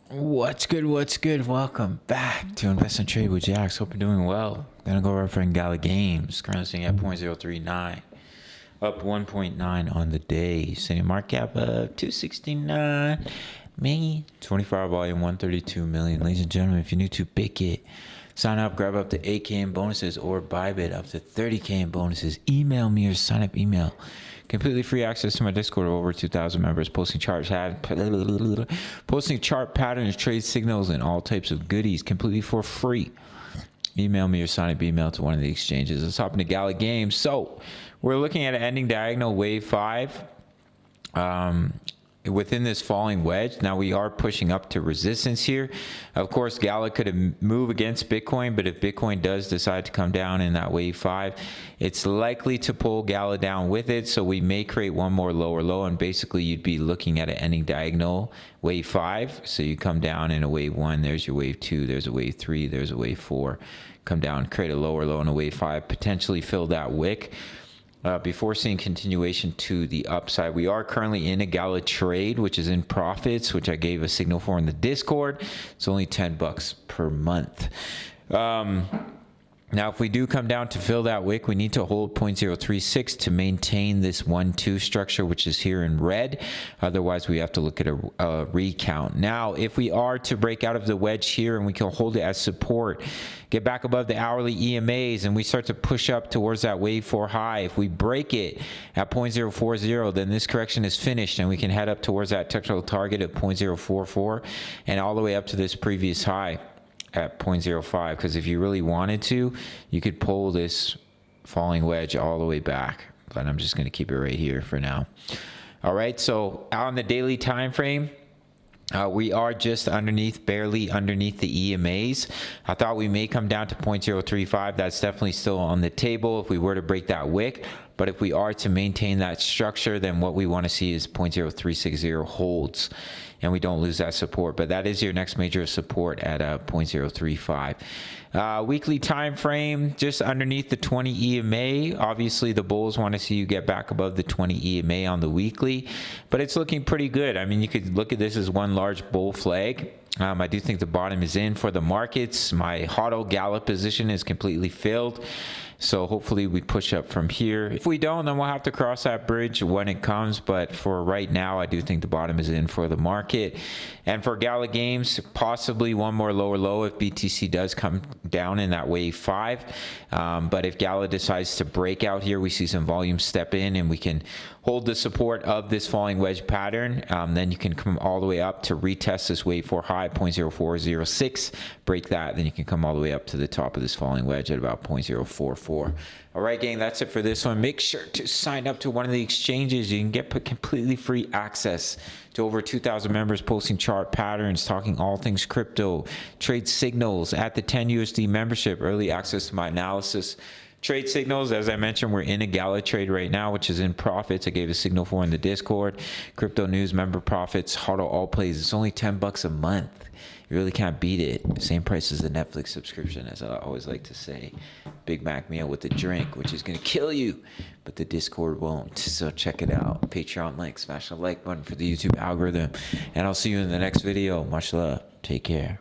What's good? What's good? Welcome back to Invest and Trade with Jax. Hope you're doing well. Gonna go over our friend Gala Games. Currently sitting at 0.039, up 1.9 on the day. Sitting market cap of 269 million. 24-hour volume 132 million. Ladies and gentlemen, if you're new to Bickit, sign up, grab up to 8K in bonuses, or Bybit up to 30K in bonuses. Email me or sign up email. Completely free access to my Discord of over 2,000 members, posting chart patterns, trade signals, and all types of goodies completely for free. Email me or sign up email to one of the exchanges. Let's hop into Gala Games. So we're looking at an ending diagonal wave 5. Within this falling wedge. Now we are pushing up to resistance here. Of course, Gala could move against Bitcoin, but if Bitcoin does decide to come down in that wave 5, it's likely to pull Gala down with it. So we may create one more lower low, and basically you'd be looking at an ending diagonal wave 5. So you come down in a wave 1, there's your wave 2, there's a wave 3, there's a wave 4. Come down, create a lower low in a wave 5, potentially fill that wick. Before seeing continuation to the upside. We are currently in a Gala trade, which is in profits, which I gave a signal for in the Discord. It's only $10 per month. Now, if we do come down to fill that wick, we need to hold 0.036 to maintain this 1-2 structure, which is here in red. Otherwise, we have to look at a recount. Now, if we are to break out of the wedge here and we can hold it as support, get back above the hourly EMAs, and we start to push up towards that wave 4 high. If we break it at 0.040, then this correction is finished, and we can head up towards that technical target of 0.044 and all the way up to this previous high at 0.05, because if you really wanted to, you could pull this falling wedge all the way back, but I'm just going to keep it right here for now. All right, so on the daily time frame, we are just barely underneath the EMAs. I thought we may come down to 0.035. That's definitely still on the table if we were to break that wick. But if we are to maintain that structure, then what we want to see is 0.0360 holds, and we don't lose that support. But that is your next major support at 0.035. Weekly time frame, just underneath the 20 EMA. Obviously, the bulls want to see you get back above the 20 EMA on the weekly, but it's looking pretty good. I mean, you could look at this as one large bull flag. I do think the bottom is in for the markets. My HODL Gala position is completely filled. So hopefully we push up from here. If we don't, then we'll have to cross that bridge when it comes. But for right now, I do think the bottom is in for the market. And for Gala Games, possibly one more lower low if BTC does come down in that wave 5. But if Gala decides to break out here, we see some volume step in and we can hold the support of this falling wedge pattern. Then you can come all the way up to retest this wave 4 high, 0.0406. Break that, then you can come all the way up to the top of this falling wedge at about 0.044. All right, gang, that's it for this one. Make sure to sign up to one of the exchanges. You can get completely free access to over 2,000 members posting chart patterns, talking all things crypto, trade signals at the 10 USD membership, early access to my analysis. Trade signals, as I mentioned, we're in a Gala trade right now, which is in profits. I gave a signal for in the Discord. Crypto news, member profits, HODL all plays. It's only $10 a month. You really can't beat it. Same price as the Netflix subscription, as I always like to say. Big Mac meal with a drink, which is going to kill you, but the Discord won't. So check it out. Patreon link, smash the like button for the YouTube algorithm. And I'll see you in the next video. Much love. Take care.